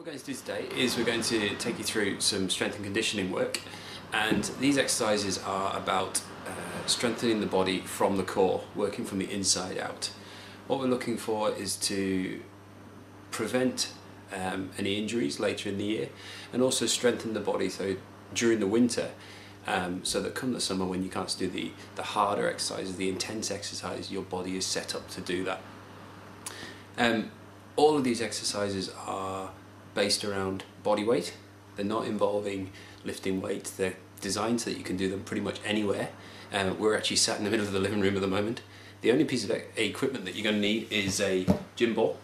What we're going to do today is we're going to take you through some strength and conditioning work, and these exercises are about strengthening the body from the core, working from the inside out. What we're looking for is to prevent any injuries later in the year, and also strengthen the body so during the winter, so that come the summer when you can't do the harder exercises, the intense exercise, your body is set up to do that. All of these exercises are based around body weight. They're not involving lifting weights. They're designed so that you can do them pretty much anywhere. We're actually sat in the middle of the living room at the moment. The only piece of equipment that you're going to need is a gym ball.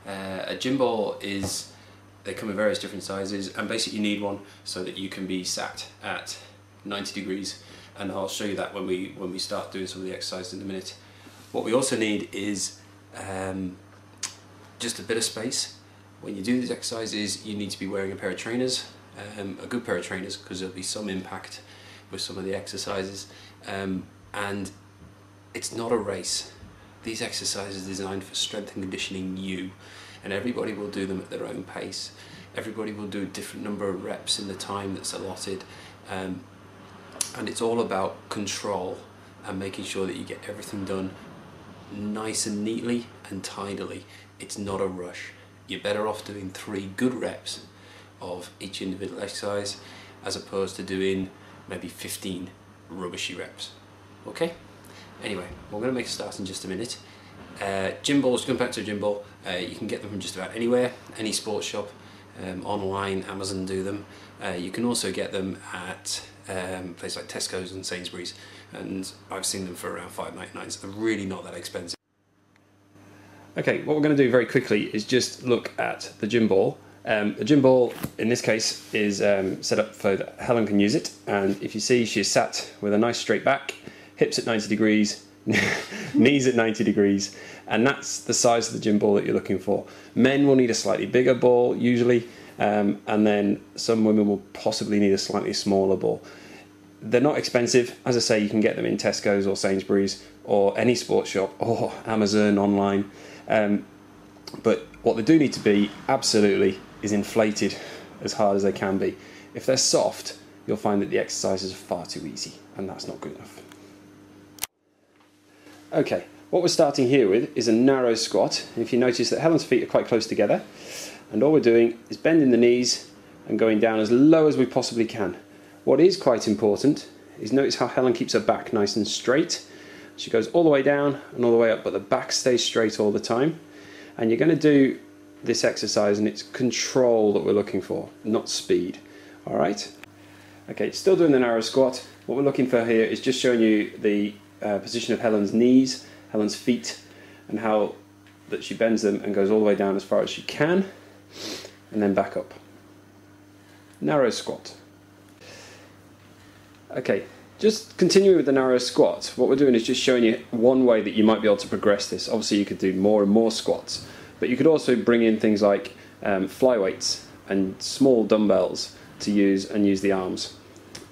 A gym ball they come in various different sizes, and basically you need one so that you can be sat at 90 degrees, and I'll show you that when we start doing some of the exercises in a minute. What we also need is just a bit of space. When you do these exercises, you need to be wearing a pair of trainers, a good pair of trainers, because there'll be some impact with some of the exercises, and it's not a race. These exercises are designed for strength and conditioning you, and everybody will do them at their own pace. Everybody will do a different number of reps in the time that's allotted, and it's all about control and making sure that you get everything done nice and neatly and tidily. It's not a rush. You're better off doing 3 good reps of each individual exercise as opposed to doing maybe 15 rubbishy reps. Okay? Anyway, we're going to make a start in just a minute. Gym balls, going back to a gym ball, you can get them from just about anywhere, any sports shop, online, Amazon do them. You can also get them at places like Tesco's and Sainsbury's, and I've seen them for around £5.99, so they're really not that expensive. Okay, what we're going to do very quickly is just look at the gym ball. The gym ball in this case is set up so that Helen can use it, and if you see, she's sat with a nice straight back, hips at 90 degrees, knees at 90 degrees, and that's the size of the gym ball that you're looking for. Men will need a slightly bigger ball usually, and then some women will possibly need a slightly smaller ball. They're not expensive. As I say, you can get them in Tesco's or Sainsbury's or any sports shop or Amazon online. But what they do need to be, absolutely, is inflated as hard as they can be. If they're soft, you'll find that the exercises are far too easy, and that's not good enough. Okay, what we're starting here with is a narrow squat. If you notice that Helen's feet are quite close together, and all we're doing is bending the knees and going down as low as we possibly can. What is quite important is notice how Helen keeps her back nice and straight. She goes all the way down and all the way up, but the back stays straight all the time. And you're going to do this exercise, and it's control that we're looking for, not speed. All right? Okay, still doing the narrow squat. What we're looking for here is just showing you the position of Helen's knees, Helen's feet, and how that she bends them and goes all the way down as far as she can, and then back up. Narrow squat. Okay, just continuing with the narrow squat, what we're doing is just showing you one way that you might be able to progress this. Obviously you could do more and more squats, but you could also bring in things like fly weights and small dumbbells to use the arms,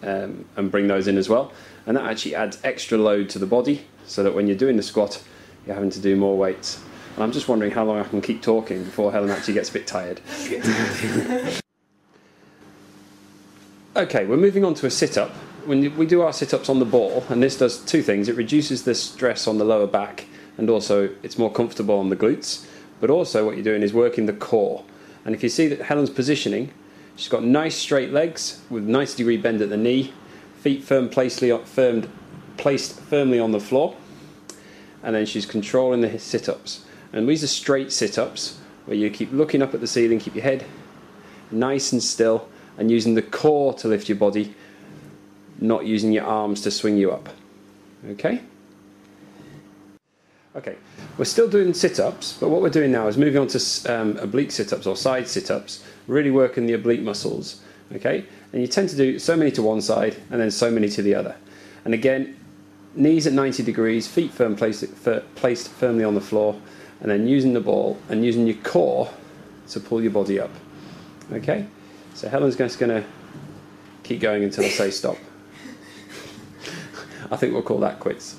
and bring those in as well. And that actually adds extra load to the body, so that when you're doing the squat, you're having to do more weights. And I'm just wondering how long I can keep talking before Helen actually gets a bit tired. Okay, we're moving on to a sit-up. When we do our sit-ups on the ball, and this does 2 things. It reduces the stress on the lower back, and also it's more comfortable on the glutes. But also what you're doing is working the core. And if you see that Helen's positioning, she's got nice straight legs with 90-degree bend at the knee, feet placed firmly on the floor, and then she's controlling the sit-ups. And these are straight sit-ups, where you keep looking up at the ceiling, keep your head nice and still, and using the core to lift your body, not using your arms to swing you up. Okay? Okay, we're still doing sit-ups, but what we're doing now is moving on to oblique sit-ups or side sit-ups, really working the oblique muscles. Okay? And you tend to do so many to one side and then so many to the other. And again, knees at 90 degrees, feet placed firmly on the floor, and then using the ball and using your core to pull your body up. Okay? So Helen's just going to keep going until I say stop. I think we'll call that quits.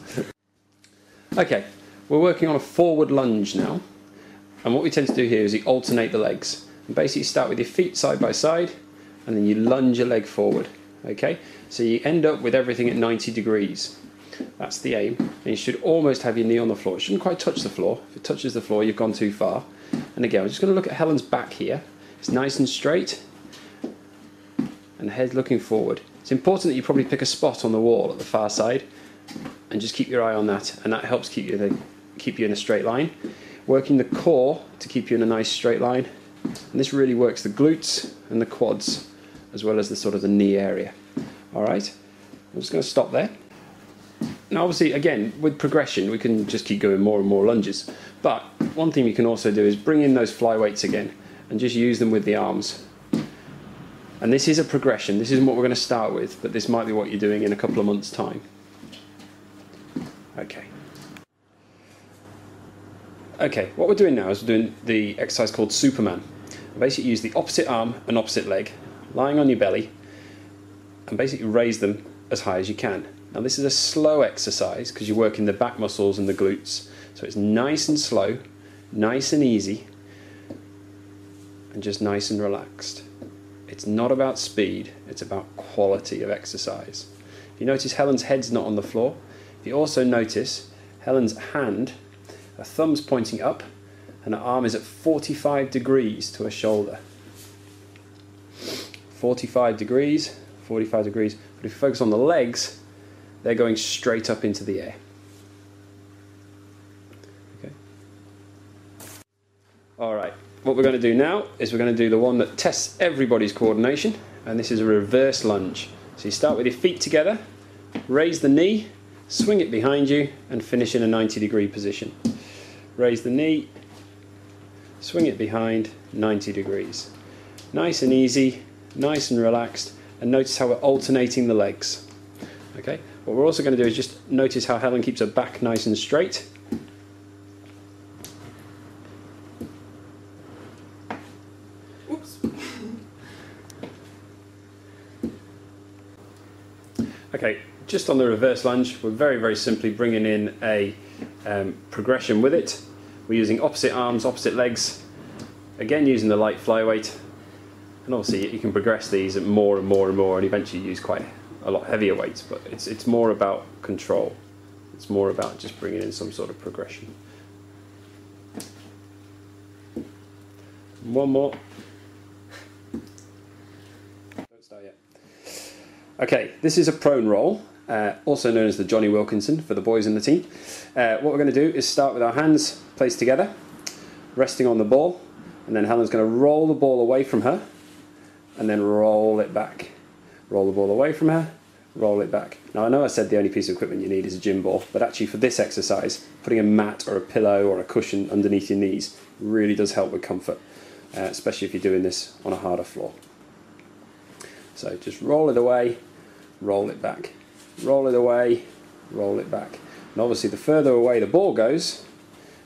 Okay, we're working on a forward lunge now. And what we tend to do here is you alternate the legs. And basically start with your feet side by side, and then you lunge your leg forward. Okay, so you end up with everything at 90 degrees. That's the aim. And you should almost have your knee on the floor. It shouldn't quite touch the floor. If it touches the floor, you've gone too far. And again, I'm just going to look at Helen's back here. It's nice and straight, and the head looking forward. It's important that you probably pick a spot on the wall at the far side, and just keep your eye on that, and that helps keep you in a straight line. Working the core to keep you in a nice straight line, and this really works the glutes and the quads, as well as the sort of the knee area. All right, I'm just going to stop there. Now obviously, again, with progression, we can just keep going more and more lunges. But one thing you can also do is bring in those fly weights again, and just use them with the arms. And this is a progression. This isn't what we're going to start with, but this might be what you're doing in a couple of months' time. Okay. Okay, what we're doing now is we're doing the exercise called Superman. Basically use the opposite arm and opposite leg, lying on your belly, and basically raise them as high as you can. Now this is a slow exercise because you're working the back muscles and the glutes. So it's nice and slow, nice and easy, and just nice and relaxed. It's not about speed, it's about quality of exercise. If you notice Helen's head's not on the floor, if you also notice Helen's hand, her thumb's pointing up, and her arm is at 45 degrees to her shoulder. 45 degrees, 45 degrees. But if you focus on the legs, they're going straight up into the air. Okay. All right, what we're going to do now is we're going to do the one that tests everybody's coordination, and this is a reverse lunge. So you start with your feet together, raise the knee, swing it behind you, and finish in a 90-degree position. Raise the knee, swing it behind, 90 degrees. Nice and easy, nice and relaxed, and notice how we're alternating the legs. Okay. What we're also going to do is just notice how Helen keeps her back nice and straight. Oops. Okay, just on the reverse lunge, we're very simply bringing in a progression with it. We're using opposite arms, opposite legs, again using the light flyweight, and obviously you can progress these at more and more and more, and eventually use quite a lot heavier weights, but it's more about control. It's more about just bringing in some sort of progression. One more. Don't start yet. Okay, this is a prone roll, also known as the Johnny Wilkinson for the boys in the team. What we're going to do is start with our hands placed together, resting on the ball, and then Helen's going to roll the ball away from her, and then roll it back. Roll the ball away from her, roll it back. Now I know I said the only piece of equipment you need is a gym ball, but actually for this exercise, putting a mat or a pillow or a cushion underneath your knees really does help with comfort, especially if you're doing this on a harder floor. So just roll it away, roll it back. Roll it away, roll it back. And obviously the further away the ball goes,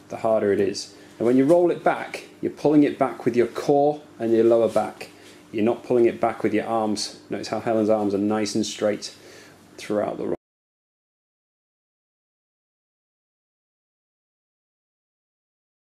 the harder it is. And when you roll it back, you're pulling it back with your core and your lower back. You're not pulling it back with your arms. Notice how Helen's arms are nice and straight throughout the roll.